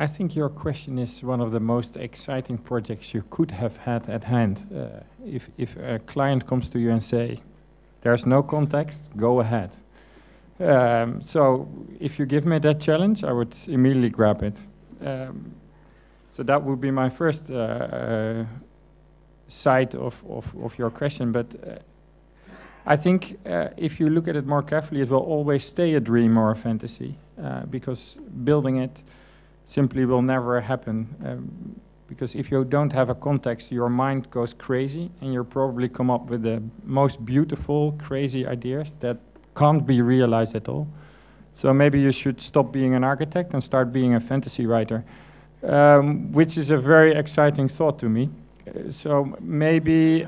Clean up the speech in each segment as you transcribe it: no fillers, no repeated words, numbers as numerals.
I think your question is one of the most exciting projects you could have had at hand. If a client comes to you and say, there's no context, go ahead. So if you give me that challenge, I would immediately grab it. So that would be my first side of your question. But I think if you look at it more carefully, it will always stay a dream or a fantasy, because building it simply will never happen. Because if you don't have a context, your mind goes crazy, and you'll probably come up with the most beautiful, crazy ideas that can't be realized at all. So maybe you should stop being an architect and start being a fantasy writer, which is a very exciting thought to me. So maybe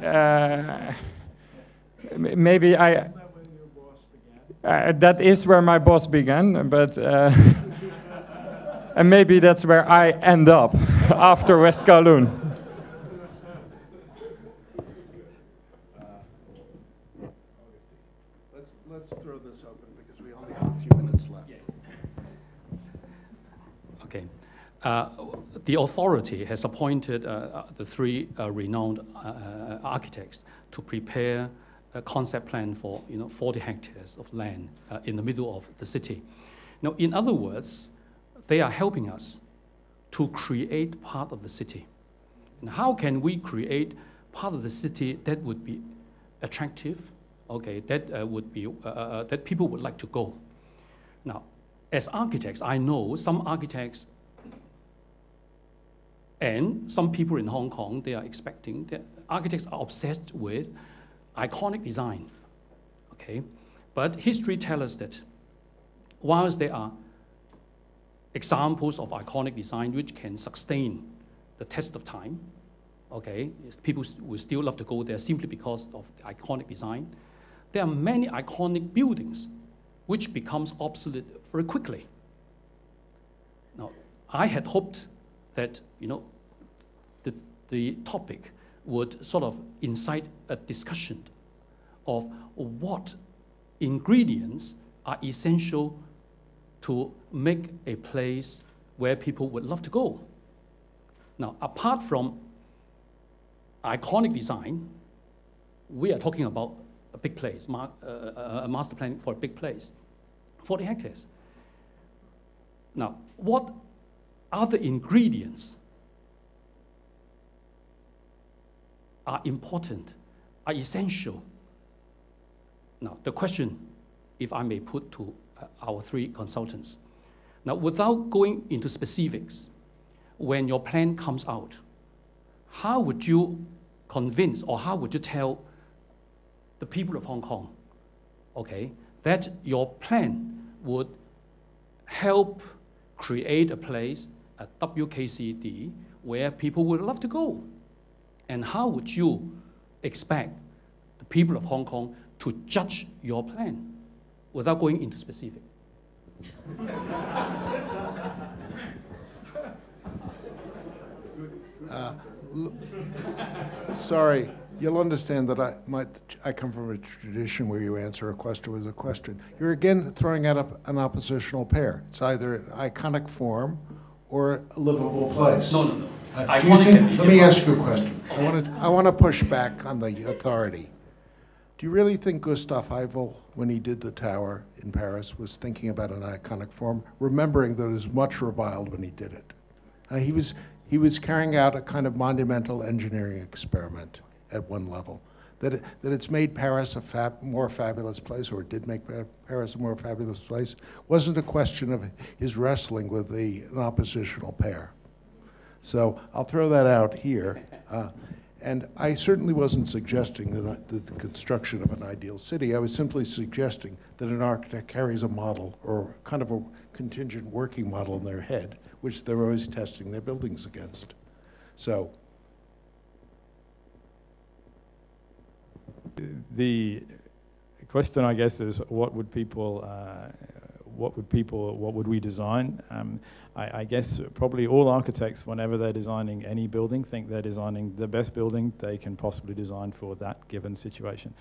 maybe I. Isn't that where your boss began? That is where my boss began, but and maybe that's where I end up after West Kowloon. Let's throw this open because we only have a few minutes left. Okay. The authority has appointed the three renowned architects to prepare a concept plan for 40 hectares of land in the middle of the city. Now, in other words, they are helping us to create part of the city. And how can we create part of the city that would be attractive, okay, that would be that people would like to go? Now, as architects, I know some architects and some people in Hong Kong, they are expecting that architects are obsessed with iconic design, okay? But history tells us that whilst there are examples of iconic design which can sustain the test of time, okay, people will still love to go there simply because of the iconic design. There are many iconic buildings which becomes obsolete very quickly. Now, I had hoped that, the topic would sort of incite a discussion of what ingredients are essential to make a place where people would love to go. Now, apart from iconic design, we are talking about a big place, a master plan for a big place, 40 hectares. Now, what other ingredients are important, are essential? Now, the question, if I may put to our three consultants. Now, without going into specifics, when your plan comes out, how would you convince or how would you tell the people of Hong Kong, okay, that your plan would help create a place at WKCD where people would love to go? And how would you expect the people of Hong Kong to judge your plan without going into specific? Sorry, you'll understand that I come from a tradition where you answer a question with a question. You're again throwing out an oppositional pair. It's either an iconic form or a livable place. No. Let me ask you a question. I want to push back on the authority. Do you really think Gustave Eiffel, when he did the tower in Paris, was thinking about an iconic form, remembering that it was much reviled when he did it? He was carrying out a kind of monumental engineering experiment at one level. That it's made Paris a more fabulous place, or it did make Paris a more fabulous place, wasn't a question of his wrestling with an oppositional pair. So I'll throw that out here. And I certainly wasn't suggesting that the construction of an ideal city. I was simply suggesting that an architect carries a model or kind of a contingent working model in their head, which they're always testing their buildings against. So the question, I guess, is what would we design? I guess probably all architects, whenever they're designing any building, think they're designing the best building they can possibly design for that given situation.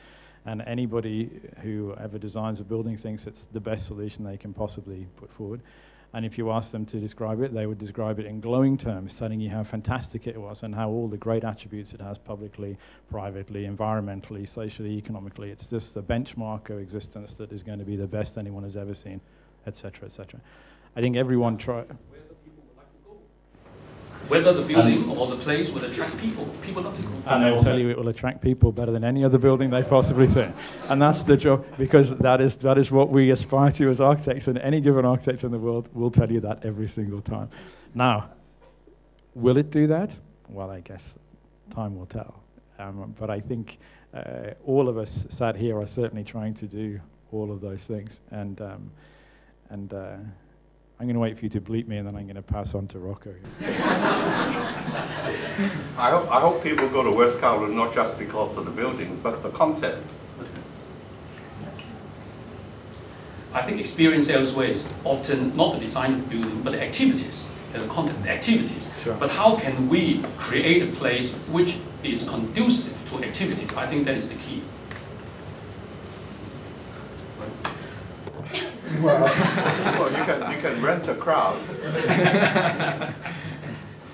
And anybody who ever designs a building thinks it's the best solution they can possibly put forward. And if you asked them to describe it, they would describe it in glowing terms, telling you how fantastic it was and how all the great attributes it has publicly, privately, environmentally, socially, economically. It's just the benchmark of existence that is going to be the best anyone has ever seen, etc., etc. I think everyone whether the building or the place would attract people. People love to go. And they'll tell you it will attract people better than any other building they've possibly seen. And that's the job, because that is what we aspire to as architects, and any given architect in the world will tell you that every single time. Now, will it do that? Well, I guess time will tell. But I think all of us sat here are certainly trying to do all of those things. And I'm going to wait for you to bleep me, and then I'm going to pass on to Rocco. I hope people go to West Kowloon not just because of the buildings, but the content. I think experience elsewhere is often not the design of the building, but the activities, the content, the activities. Sure. But how can we create a place which is conducive to activity? I think that is the key. Well, you can rent a crowd.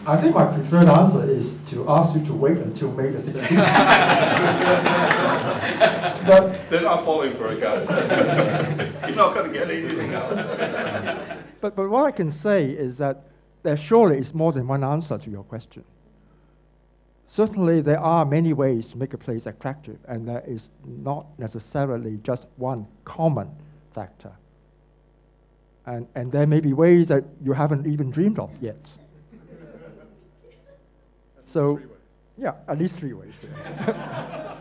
I think my preferred answer is to ask you to wait until May the 16th. But they're not falling for it, guys. You're not going to get anything out. But what I can say is that there surely is more than one answer to your question. Certainly, there are many ways to make a place attractive, and there is not necessarily just one common factor. And there may be ways that you haven't even dreamed of yet. So, yeah, at least 3 ways. Yeah.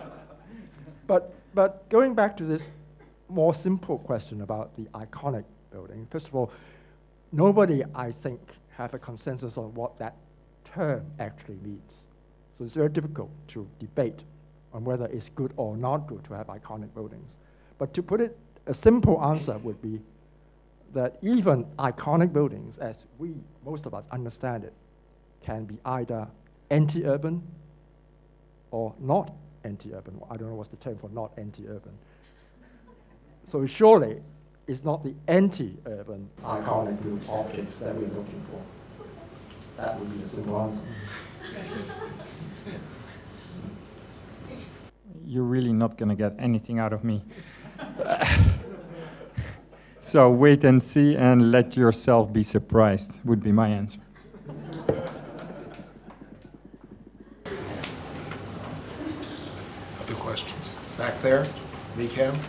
But going back to this more simple question about the iconic building, first of all, nobody, I think, have a consensus on what that term actually means. So it's very difficult to debate on whether it's good or not good to have iconic buildings. But to put it, a simple answer would be that even iconic buildings, as most of us understand it, can be either anti-urban or not anti-urban. I don't know what's the term for not anti-urban. So surely it's not the anti-urban iconic objects that we're looking for. That would be the simple answer. You're really not going to get anything out of me. So wait and see and let yourself be surprised would be my answer. Other questions? Back there, Lee Cam?